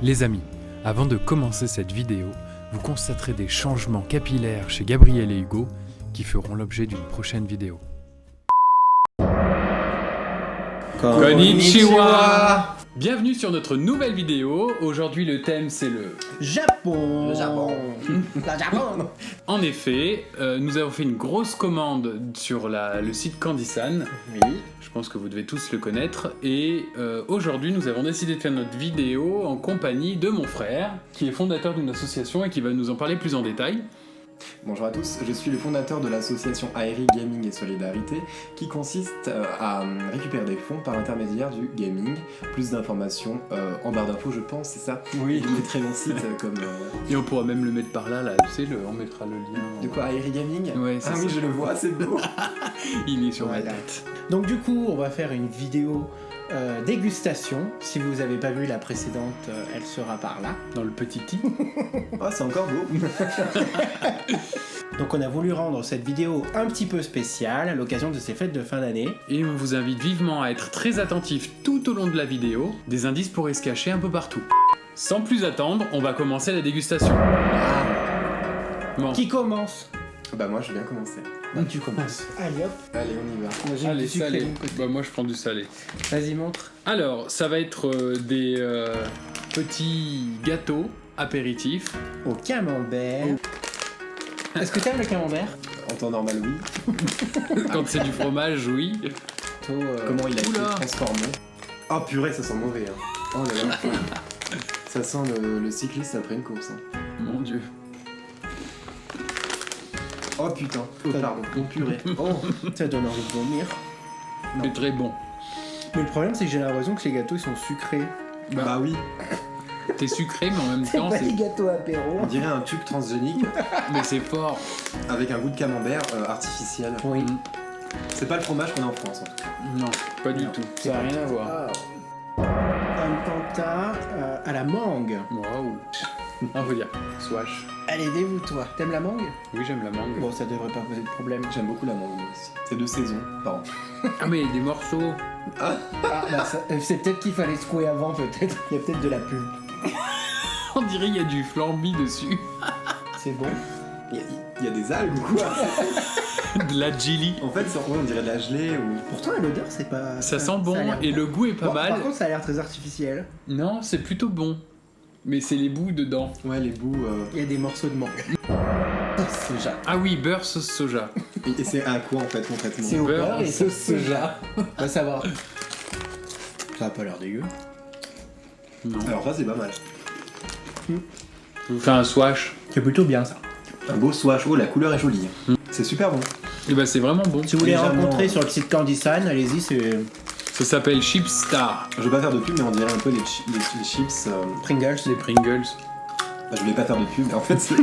Les amis, avant de commencer cette vidéo, vous constaterez des changements capillaires chez Gabriel et Hugo qui feront l'objet d'une prochaine vidéo. Konnichiwa! Bienvenue sur notre nouvelle vidéo. Aujourd'hui le thème c'est le Japon. Le Japon. Le Japon. En effet, nous avons fait une grosse commande sur le site Candysan. Oui. Je pense que vous devez tous le connaître. Et aujourd'hui, nous avons décidé de faire notre vidéo en compagnie de mon frère, qui est fondateur d'une association et qui va nous en parler plus en détail. Bonjour à tous, je suis le fondateur de l'association Aeri Gaming et Solidarité qui consiste à récupérer des fonds par intermédiaire du gaming. Plus d'informations en barre d'infos, je pense, c'est ça? Oui. Des très bons sites comme... Et on pourra même le mettre par là, tu sais, on mettra le lien. De quoi, Aeri Gaming? Ouais, c'est ah ça. oui, je le vois, c'est beau. Il est sur ma Voilà. tête. Donc du coup, on va faire une vidéo dégustation. Si vous n'avez pas vu la précédente, elle sera par là. Dans le petit i. Oh, c'est encore beau. Donc on a voulu rendre cette vidéo un petit peu spéciale à l'occasion de ces fêtes de fin d'année. Et on vous invite vivement à être très attentif tout au long de la vidéo. Des indices pourraient se cacher un peu partout. Sans plus attendre, on va commencer la dégustation. Bon. Qui commence? Bah moi, je vais bien commencer. Bah, tu commences. Allez hop. Allez, on y va. Moi, j'ai Allez, du sucré salé. de mon côté. Bah, moi je prends du salé. Vas-y, montre. Alors, ça va être des petits gâteaux apéritifs. Au camembert. Est-ce que t'aimes le camembert? En temps normal, oui. Quand c'est du fromage, oui. Plutôt, Comment il a été Oula. transformé. Oh purée, ça sent mauvais. Hein. Oh là là. Ça sent le cycliste après une course. Hein. Mon Dieu. Oh putain. Oh pardon. Oh purée. Oh. Ça donne envie de vomir. C'est très bon. Mais le problème, c'est que j'ai l'impression que les gâteaux ils sont sucrés. Bah oui. T'es sucré, mais en même temps, c'est... gâteaux apéro. On dirait un tube transgénique Mais c'est fort. avec un goût de camembert artificiel. Oui. C'est pas le fromage qu'on a en France en tout cas. Non, pas du Non. tout. Ça n'a rien à voir. Un panta à la mangue. Waouh. On peut dire swash. Allez, dévoue-toi. T'aimes la mangue? Oui, j'aime la mangue. Bon, ça devrait pas poser de problème. J'aime beaucoup la mangue aussi. C'est de saison, pardon. Ah, mais des morceaux. Ah, bah, c'est peut-être qu'il fallait secouer avant, peut-être. Il y a peut-être de la pulpe. On dirait qu'il y a du flambi dessus. C'est bon. Il y a des algues ou quoi? De la jelly. En fait, ouais, on dirait de la gelée ou... Pourtant, l'odeur, c'est pas. Ça sent bon a l'air et le goût est pas Bon, mal. Par contre, ça a l'air très artificiel. Non, c'est plutôt bon. Mais c'est les bouts dedans. Ouais, les bouts... Il y a des morceaux de mangue. Soja. Ah oui, beurre sauce soja. Et c'est à quoi en fait concrètement? C'est au Beurre beurre et sauce sauce soja. Va savoir. Ça a pas l'air dégueu. Non. Alors ça, c'est pas mal. Je vous fais un swash. C'est plutôt bien ça. Un beau swash. Oh, la couleur est jolie. C'est super bon. Et bah c'est vraiment bon. Si vous voulez Légèrement, rencontrer sur le site Candysan, allez-y, c'est Ça s'appelle Chip Star. Je vais pas faire de pub, mais on dirait un peu les chips... Pringles. Les Pringles. Bah, je voulais pas faire de pub, mais en fait, c'est...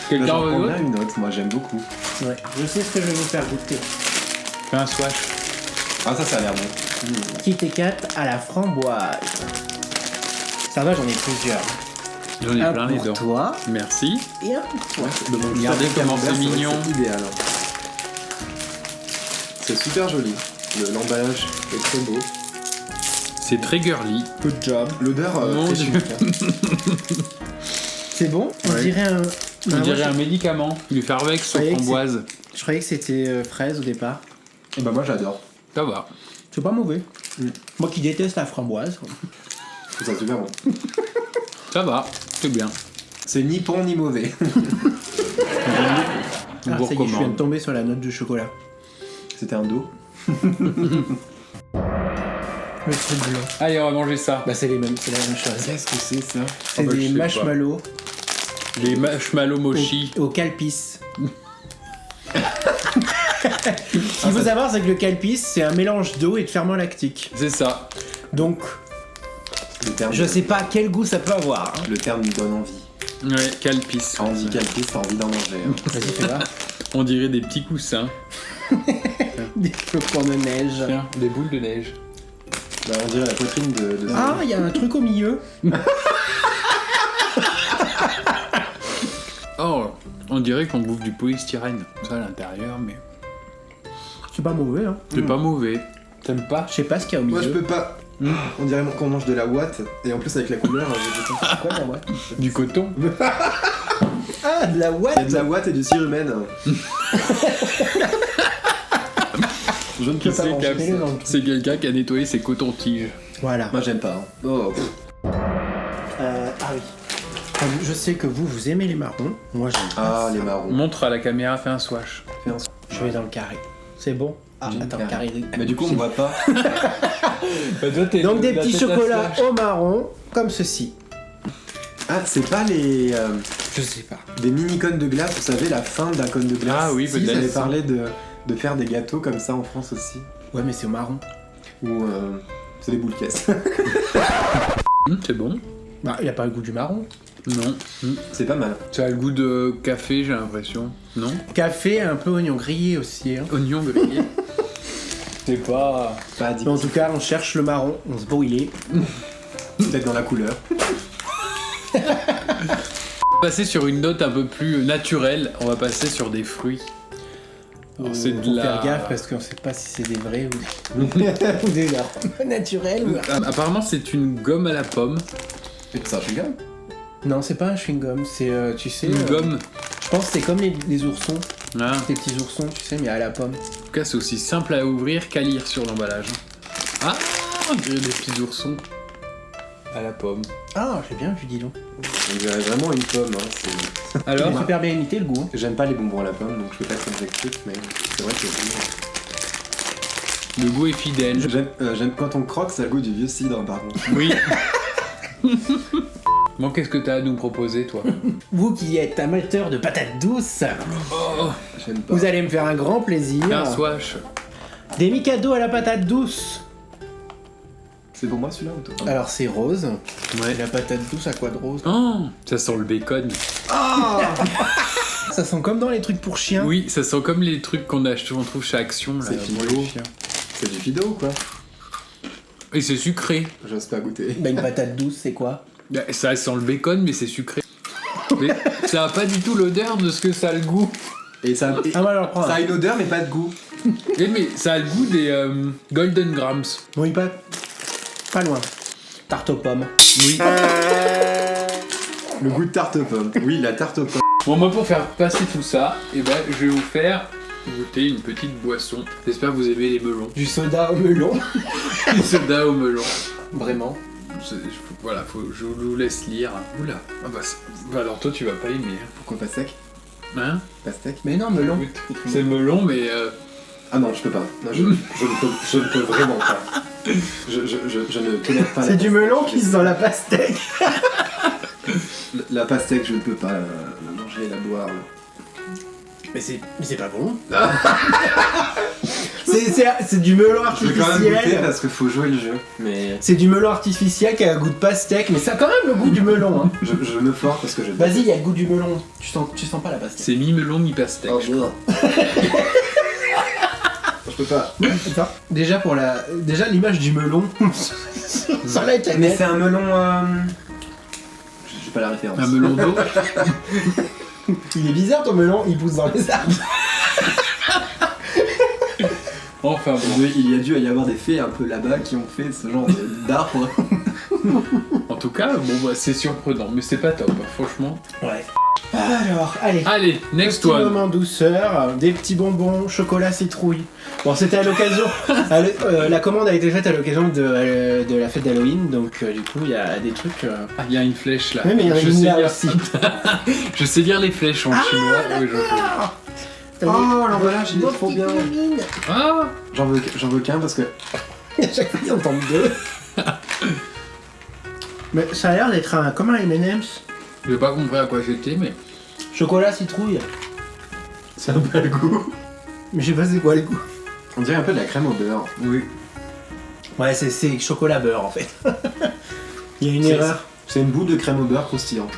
Quelqu'un J'en veut prends d'autre? bien une autre, moi j'aime beaucoup. Ouais. Je sais ce que je vais vous faire goûter. Fais un swash. Ah, ça a l'air bon. Kit Kat à la framboise. Ça va, j'en ai plusieurs. J'en ai Un plein les pour dents. toi Merci. et un pour toi. Regardez comment c'est mignon. C'est idéal. Hein. C'est super joli. L'emballage est très beau. C'est très girly. Good job. L'odeur, Mon très Dieu. chic. C'est bon. On Ouais. dirait un. On moi, dirait je- un médicament. Du Farvex sur croyais que framboise. Je croyais que c'était fraise au départ. Et bah moi j'adore. Ça va. C'est pas mauvais. Moi qui déteste la framboise. Je trouve ça super bon. Ça va. C'est bien. C'est ni bon ni mauvais. On Ah, vous ça y est, je viens de recommande. tomber sur la note de chocolat. C'était un dos. Le truc blanc. Allez, on va manger ça. Bah, c'est la même chose. Qu'est-ce que c'est ça? C'est bah, je des sais marshmallows Les marshmallows mochi. au calpis. Ce qu'il faut savoir, c'est que le calpis, c'est un mélange d'eau et de ferment lactique. C'est ça. Donc, Le terme, je sais pas quel goût ça peut avoir. hein. Le terme nous donne envie. Ouais, calpis. Quand on dit calpis, t'as envie d'en manger. Hein. Vas-y, fais voir. On dirait des petits coussins. Des flocons de neige. Tiens, des boules de neige. Bah, on dirait la poitrine de... Ah, il y a un truc au milieu. Oh, on dirait qu'on bouffe du polystyrène. Ça à l'intérieur, mais... C'est pas mauvais, hein. C'est pas mauvais. T'aimes pas? Je sais pas ce qu'il y a au milieu. Moi je peux pas... On dirait qu'on mange de la ouate, et en plus avec la couleur, j'ai dit, c'est quoi la ouate? Du coton. Ah, de la Il y a ouate. de la ouate et du cire humaine. Je ne peux pas manger. mets-le dans le trou. C'est quelqu'un qui a nettoyé ses cotons-tiges. Voilà. Moi j'aime pas. Hein. Oh, pff. Ah oui. Je sais que vous aimez les marrons. Moi, j'aime pas. Ah, les marrons. Montre à la caméra, fais un swatch. Je vais dans le carré. C'est bon? Ah, J'ai attends, une carré. Mais du coup, on voit pas. Donc des petits chocolats au marron, comme ceci. Ah, c'est pas les. Je sais pas. Des mini-cônes de glace, vous savez, la fin d'un cône de glace. Ah oui, si, peut-être. Vous avez parlé de faire des gâteaux comme ça en France aussi. Ouais, mais c'est au marron. Ou c'est des boules caisses. C'est bon. Bah, il a pas le goût du marron. Non. C'est pas mal. Ça a le goût de café, j'ai l'impression. Non? Café, un peu oignon grillé aussi. Hein. Oignon grillé. C'est pas... Pas addict. Mais en tout cas, on cherche le marron, on se brûlait. Peut-être dans la couleur. Passer sur une note un peu plus naturelle, on va passer sur des fruits. Alors, c'est de Faut la... faire gaffe parce qu'on sait pas si c'est des vrais ou des arômes naturels. Ou... Apparemment, c'est une gomme à la pomme. Et ça, je gagne. Non, c'est pas un chewing-gum, c'est, tu sais... Une gomme. Je pense que c'est comme les oursons, Ah. les petits oursons, tu sais, mais à la pomme. En tout cas, c'est aussi simple à ouvrir qu'à lire sur l'emballage. Ah, on dirait des petits oursons. À la pomme. Ah, j'ai bien vu, dis donc. On dirait vraiment une pomme. Hein. Il Alors, est super bien imité, le goût. Hein. J'aime pas les bonbons à la pomme, donc je peux pas être objectif, mais c'est vrai que le goût est fidèle. j'aime quand on croque, ça a le goût du vieux cidre, par contre. Oui. Bon, qu'est-ce que t'as à nous proposer, toi? Vous qui êtes amateur de patates douces, Oh, J'aime pas. vous allez me faire un grand plaisir. un swash. Des Mikado à la patate douce. C'est pour moi celui-là ou toi? Alors c'est rose. Ouais. Et la patate douce à quoi de rose? Oh, ça sent le bacon. Ça sent comme dans les trucs pour chiens. Oui, ça sent comme les trucs qu'on achète, on trouve chez Action. Là, C'est pour Fido. les chiens. C'est du Fido ou quoi? Et c'est sucré. J'ose pas goûter. Bah une patate douce, c'est quoi? Ça sent le bacon, mais c'est sucré. Mais ça a pas du tout l'odeur de ce que ça a le goût. Et ça, Ah moi alors prends ça un. a une odeur mais pas de goût. Et mais ça a le goût des Golden Grams. Oui, pas loin. Tarte aux pommes. Oui. Le goût de tarte aux pommes. Oui, la tarte aux pommes. Bon, moi pour faire passer tout ça, eh ben, je vais vous faire goûter une petite boisson. J'espère que vous aimez les melons. Du soda au melon. Du soda au melon. Vraiment. Voilà, je vous laisse lire. Oula. Ah bah, bah alors toi tu vas pas aimer. Pourquoi pas sec? Hein? Pastèque? Mais non, melon. C'est melon, mais Ah non, je peux pas. Non, je ne peux vraiment pas. Je ne tolère pas C'est la du melon qui se dans la pastèque. La pastèque, je ne peux pas la manger et la boire. Mais c'est pas bon. c'est du melon Je vais quand même goûter artificiel. parce qu'il faut jouer le jeu. Mais C'est du melon artificiel qui a un goût de pastèque, mais ça a quand même le goût du melon. Hein. je me force parce que je... Vas-y, il y a le goût du melon. Tu sens pas la pastèque. c'est mi-melon, mi-pastèque. Oh, je crois. je peux pas. Attends, déjà l'image du melon. Sans la Mais canette. c'est un melon... J'ai pas la référence. Un melon d'eau. Il est bizarre ton melon, il pousse dans les arbres. Enfin bon. Il y a dû y avoir des fées un peu là-bas qui ont fait ce genre d'arbre. En tout cas, bon bah c'est surprenant, mais c'est pas top, franchement. Ouais. Alors, allez. Allez, next Petit one. moment douceur, des petits bonbons, chocolat citrouille. Bon, c'était à l'occasion. La commande a été faite à l'occasion de la fête d'Halloween, donc du coup, il y a des trucs. Ah, il y a une flèche là. Oui, mais il y en a je, une sais là lire... aussi. je sais lire les flèches en chinois. Oui, Oh, l'emballage, il est trop bien. Ah, J'en veux qu'un parce que... À chaque fois, on tombe deux. Mais ça a l'air d'être comme un M&M's. j'ai pas compris à quoi c'était, mais. Chocolat citrouille. C'est un peu le goût. Mais je sais pas c'est quoi le goût. On dirait un peu de la crème au beurre. Oui. Ouais, c'est chocolat beurre en fait. Il y a une C'est- erreur. C'est une boule de crème au beurre croustillante.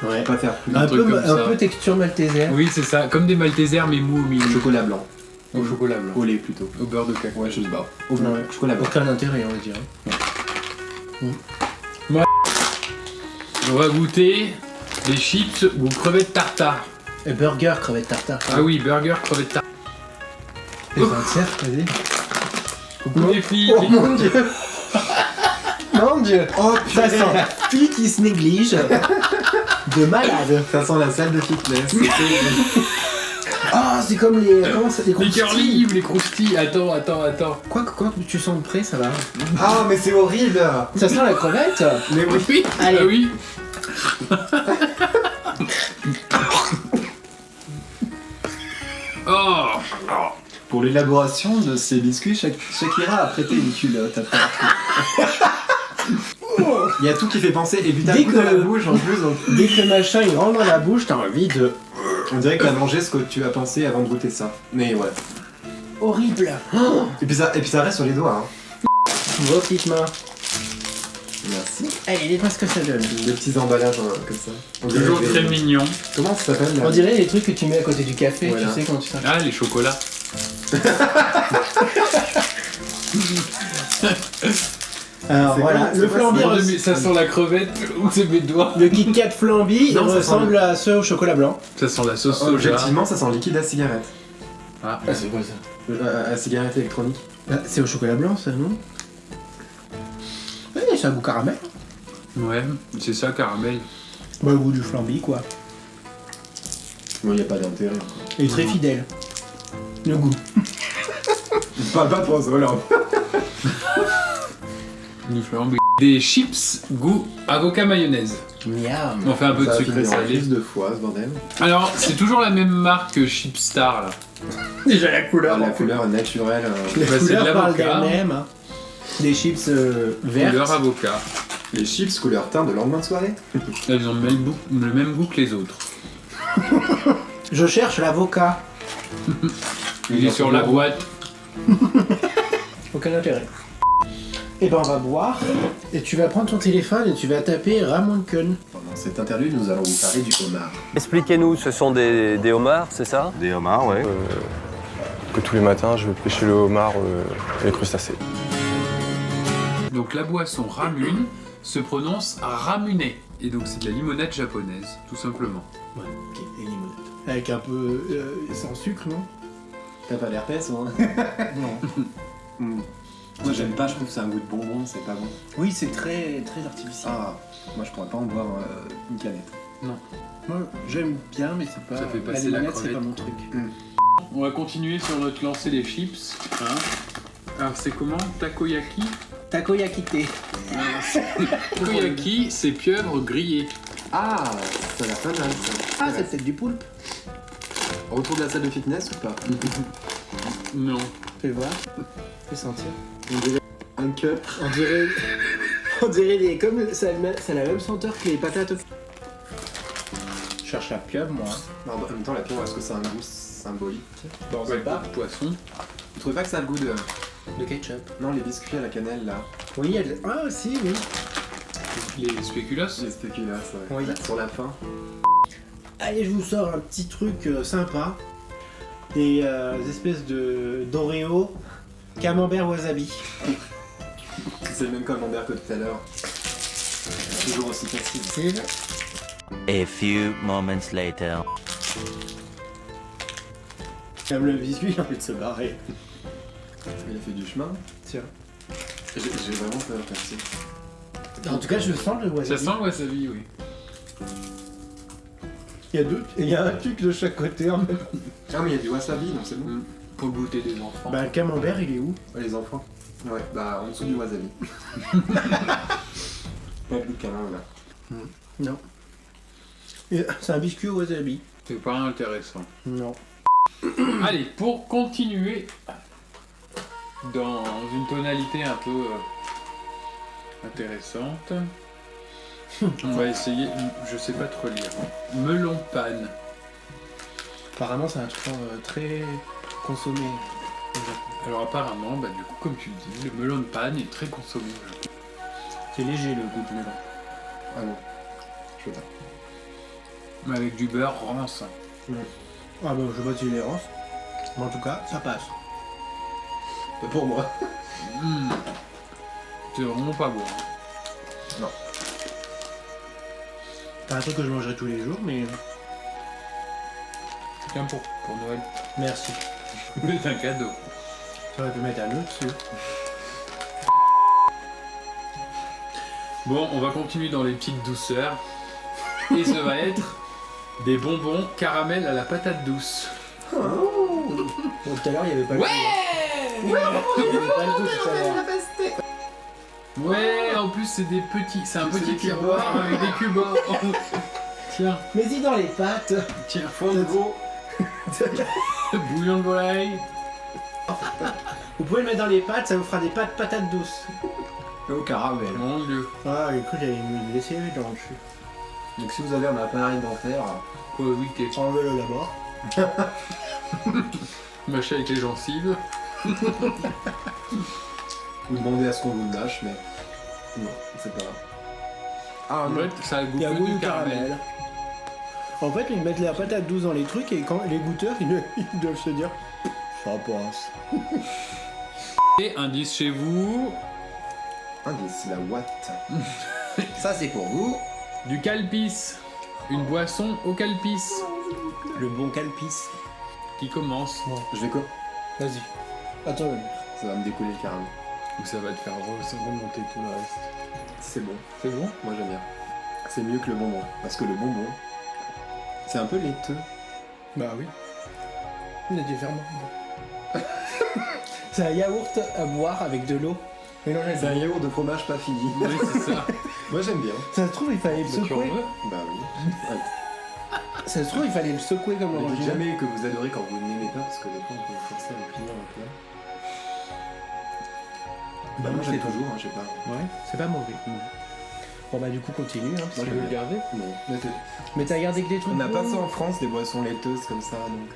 Ouais. Pas faire plus. Un truc peu, comme ça. un peu texture malteser. Oui, c'est ça, comme des Maltesers mais mous au milieu. Chocolat blanc. Au chocolat blanc. Au lait plutôt. Au beurre de cacao. Ouais, je sais pas. Au blanc. Ouais. Chocolat blanc. Aucun intérêt, on va dire. On va goûter des chips ou crevettes tartare. Et burger, crevette tartare. Ah oui, burger, crevettes tartare. Les 27, vas-y. Coucou les filles. Oh mon dieu. Mon dieu. Oh Ça sent la fille qui se néglige. De malade. Ça sent la salle de fitness. Ah, c'est comme les. Comment ça, les Les cœurs croustilles. libres, les croustilles. Attends. Quoi que quand tu sens près, ça va. Ah, mais c'est horrible. Ça sent la crevette. Mais oui. Oui. Allez. Ah oui. Oh. Pour l'élaboration de ces biscuits, Shakira a prêté une culotte après. Il y a tout qui fait penser, et puis t'as Dès le goût dans que- la bouche en plus, donc Dès que le machin il rentre dans la bouche, t'as envie de. on dirait que t'as mangé ce que tu as pensé avant de goûter ça. Mais ouais. Horrible. Et puis ça reste sur les doigts. Hein. Vos petites mains. Merci. Allez, dites-moi ce que ça donne. Des petits emballages comme ça. On dirait Toujours des- très mignon. Comment ça s'appelle là On dirait les trucs que tu mets à côté du café, Voilà. tu sais quand tu sens. Ah, les chocolats. Alors C'est voilà, quoi- le c'est quoi, flambi. Ça sent la crevette ou c'est mes doigts. Le Kit Kat flambi, il Non, ça ressemble à ceux au chocolat blanc. Ça sent la sauce soja. Objectivement, ça sent liquide à cigarette. Ah, c'est quoi ça À cigarette électronique. C'est au chocolat blanc ça, non? Ouais, c'est un goût caramel. ouais, c'est ça, caramel. Bah, le goût du flambi quoi. Bon, y a pas d'intérêt. Et très fidèle. Le goût. Pas pour ça, là. Du flambi. Des chips goût avocat mayonnaise. Miam. On fait un peu de Ça sucré finit en salé. crise de foie, ce bordel. Alors, c'est toujours la même marque que Chipstar là. Déjà la couleur. La couleur naturelle. La Bah, c'est de couleur parle l'avocat. d'elle-même. Hein. Des chips vertes. Couleur avocat. Les chips couleur teint de lendemain de soirée. Elles ont le même goût que les autres. Je cherche l'avocat. Il est sur la boîte. Aucun intérêt. Et ben on va boire. Et tu vas prendre ton téléphone et tu vas taper Ramon Kun. Pendant cette interlude, nous allons vous parler du homard. Expliquez-nous, ce sont des homards, c'est ça? Des homards, ouais. Que tous les matins, je vais pêcher le homard et les crustacés. Donc la boisson Ramune se prononce Ramuné. Et donc c'est de la limonade japonaise, tout simplement. Ouais, ok, et limonade. Avec un peu sans sucre, non? T'as pas l'herpès, hein? Non. Moi j'aime pas, je trouve que c'est un goût de bonbon, c'est pas bon. Oui, c'est très artificiel. Ah, moi je pourrais pas en boire une canette. Moi, j'aime bien, mais c'est pas. Ça fait passer la limonade, c'est crevette. pas mon truc. On va continuer sur notre lancée des chips. Hein. Alors c'est comment? Takoyaki? Takoyaki. Takoyaki, c'est pieuvre grillée. Ah, ça a l'air pas mal ça. Ah, c'est peut-être du poulpe. Retour de la salle de fitness ou pas? Non. Fais voir. Fais sentir. On dirait un cup. On dirait. On dirait des. Comme ça a la même senteur que les patates. Je cherche la pieuvre, moi. Non, en même temps, la pieuvre, est-ce que c'est un goût symbolique? Bon, Ouais, poisson. Vous trouvez pas que ça a le goût de. de ketchup. Non, les biscuits à la cannelle là. Oui, elle. Ah, si, oui. Les spéculoos. Les spéculas, ouais. Oui. Sur la fin. Allez, je vous sors un petit truc sympa. Des espèces de d'Oreo camembert wasabi. C'est le même camembert que tout à l'heure. Toujours aussi facile. A few moments later. Comme le biscuit, il a envie de se barrer. Il a fait du chemin. Tiens. J'ai vraiment peur, merci. En tout cas, je sens le wasabi. Ça sent le wasabi, oui. Il y a un truc de chaque côté en même. Ah, mais il y a du wasabi, donc c'est bon. Pour le goûter des enfants. Bah, le camembert, il est où? Les enfants. Ouais, bah en dessous du wasabi. Pas de goût de camembert là. Non. C'est un biscuit au wasabi. C'est pas intéressant. Non. Allez, pour continuer dans une tonalité un peu intéressante, on va essayer, je sais pas trop lire, melon panne. Apparemment, c'est un truc très consommé. Alors apparemment, bah, du coup, comme tu le dis, le melon de panne est très consommé. C'est léger le goût du melon. Ah non. Je veux pas. Mais avec du beurre rance. Ah bah, je vois si les rance. Mais en tout cas, ça passe. Pas pour moi. C'est vraiment pas bon. C'est un truc que je mangerai tous les jours, mais Tiens, pour Noël. merci. C'est un cadeau. Ça aurait pu mettre un autre dessus. Bon, on va continuer dans les petites douceurs. Et ça va être des bonbons caramel à la patate douce. Bon, tout à l'heure, il n'y avait pas le goût. Il n'y avait pas le goût tout à l'heure. Ouais, en plus c'est des petits, c'est un petit des tiroir avec des cubes. Tiens, Mets-y dans les pâtes. tiens, fongo, bouillon de volaille. Vous pouvez le mettre dans les pâtes, ça vous fera des pâtes patates douces. Au caramel. Mon dieu. Ah, écoute, j'allais me laisser dans le chou. Donc si vous avez un appareil dentaire, Pour le week-end. Enlevez-le d'abord. Mâcher avec les gencives. vous demandez à ce qu'on vous le lâche, mais non, c'est pas grave. Ah En non, fait, ça a le goût Il y a que goût du du caramel. En fait, ils mettent la patate douce dans les trucs et quand les goûteurs, ils doivent se dire ça passe. Et indice chez vous, indice, la Watt. Ça c'est pour vous. du calpis. Une boisson au calpis Le bon calpis. qui commence. Je vais quoi? Vas-y. Attends, Ça va me décoller le caramel. Ou ça va te faire remonter tout le reste. C'est bon. C'est bon? Moi j'aime bien. C'est mieux que le bonbon. Parce que le bonbon, c'est un peu laiteux. bah oui. Il y a des ferments. C'est un yaourt à boire avec de l'eau. Mais non, C'est un yaourt de fromage pas fini. Oui, c'est ça. Moi j'aime bien. ça se trouve, il fallait le Bah, tu en secouer. veux? Bah oui. Ça se trouve, il fallait le secouer comme Ne dites l'original. jamais que vous adorez quand vous n'aimez pas parce que des fois on peut vous forcer à finir un plat. Bah moi j'aime toujours, hein, je sais pas. Ouais, c'est pas mauvais. Bon bah du coup continue, hein, parce Moi, que- j'aime bien. Regardez. Non. Mais t'as gardé que des trucs On n'a pas bons. ça en France, des boissons laiteuses comme ça, donc...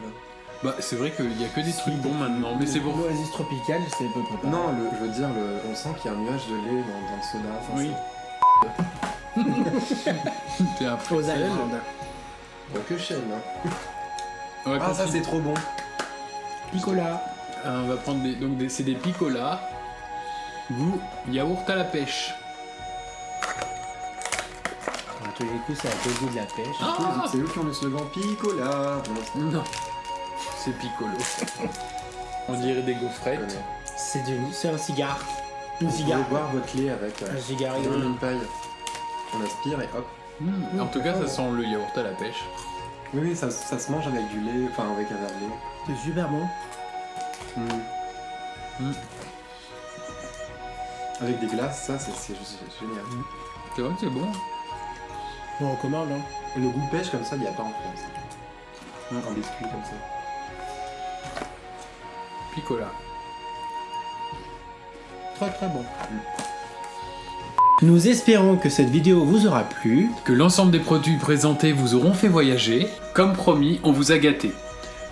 Bah, c'est vrai qu'il y a que des trucs bons maintenant, mais c'est bon. L'oasis tropicale, c'est peu près pareil. Non, je veux dire, on sent qu'il y a un nuage de lait dans le soda. Enfin, Oui. T'es un Aux Bruxelles. Allemandes. c'est- Bon, que chaîne, hein. On va Ah, ça continuer. c'est trop bon. Picola. On va prendre c'est des picolas. Goût yaourt à la pêche. À tous les coups, ça a le goût de la pêche. C'est eux qui ont le slogan Picola. Non, c'est piccolo. On dirait des gaufrettes. C'est un cigare. Une Vous pouvez cigare. boire votre lait avec Un cigare. une paille. On aspire et hop. En tout cas, ça sent le yaourt à la pêche. Oui, oui, ça se mange avec du lait, enfin avec un verre de lait. C'est super bon. Avec des glaces, ça c'est génial. C'est vrai que c'est bon. Bon, on commande, hein. Et le goût pêche comme ça, il n'y a pas en France. Un biscuit comme ça. Picola. Très très bon. Nous espérons que cette vidéo vous aura plu. Que l'ensemble des produits présentés vous auront fait voyager. Comme promis, on vous a gâté.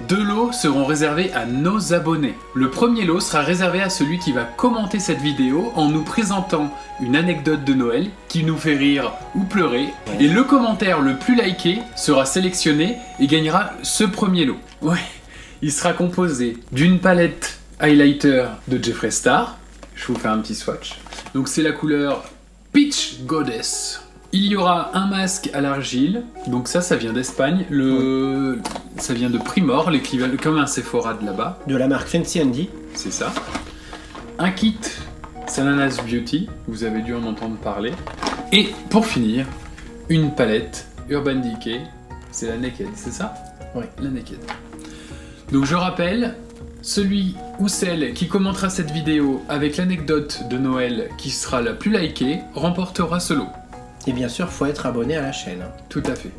2 lots seront réservés à nos abonnés. Le premier lot sera réservé à celui qui va commenter cette vidéo en nous présentant une anecdote de Noël qui nous fait rire ou pleurer. Et le commentaire le plus liké sera sélectionné et gagnera ce premier lot. Ouais, il sera composé d'une palette highlighter de Jeffree Star. Je vous fais un petit swatch. Donc c'est la couleur Peach Goddess. Il y aura un masque à l'argile, donc ça vient d'Espagne. Ça vient de Primor, l'équivalent comme un Sephora de là-bas, De la marque Fancy Andy. c'est ça. Un kit Sananas Beauty, vous avez dû en entendre parler. Et pour finir, une palette Urban Decay, c'est la Naked, c'est ça? Oui. La Naked. Donc je rappelle, celui ou celle qui commentera cette vidéo avec l'anecdote de Noël qui sera la plus likée remportera ce lot. Et bien sûr, faut être abonné à la chaîne. Tout à fait.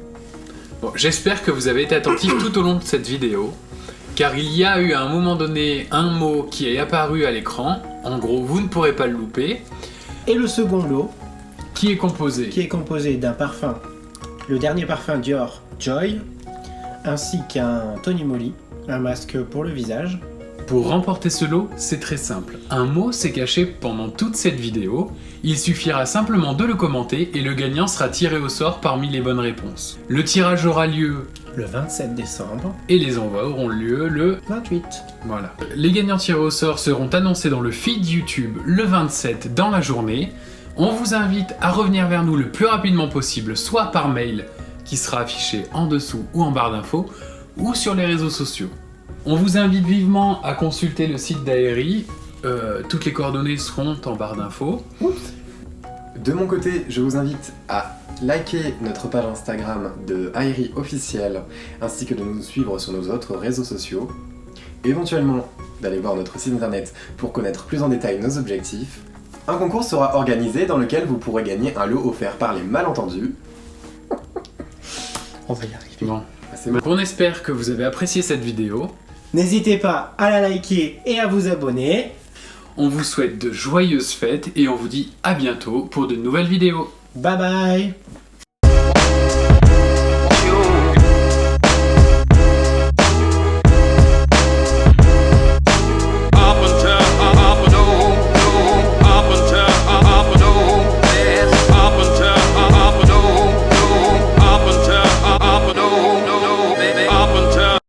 Bon, j'espère que vous avez été attentifs tout au long de cette vidéo, car il y a eu à un moment donné un mot qui est apparu à l'écran. En gros, vous ne pourrez pas le louper. Et le second lot, Qui est composé qui est composé d'un parfum, le dernier parfum Dior Joy, ainsi qu'un Tony Moly, un masque pour le visage. Pour remporter ce lot, c'est très simple. Un mot s'est caché pendant toute cette vidéo. Il suffira simplement de le commenter et le gagnant sera tiré au sort parmi les bonnes réponses. Le tirage aura lieu Le 27 décembre, et les envois auront lieu le... 28. Voilà. Les gagnants tirés au sort seront annoncés dans le feed YouTube le 27 dans la journée. On vous invite à revenir vers nous le plus rapidement possible, soit par mail qui sera affiché en dessous ou en barre d'infos, ou sur les réseaux sociaux. On vous invite vivement à consulter le site d'Aéri. Toutes les coordonnées seront en barre d'infos. De mon côté, je vous invite à liker notre page Instagram de Aery officiel, ainsi que de nous suivre sur nos autres réseaux sociaux. Éventuellement, d'aller voir notre site internet pour connaître plus en détail nos objectifs. Un concours sera organisé dans lequel vous pourrez gagner un lot offert par les malentendus. On va y arriver. Bon. C'est bon. Donc on espère que vous avez apprécié cette vidéo. N'hésitez pas à la liker et à vous abonner. On vous souhaite de joyeuses fêtes et on vous dit à bientôt pour de nouvelles vidéos. Bye bye.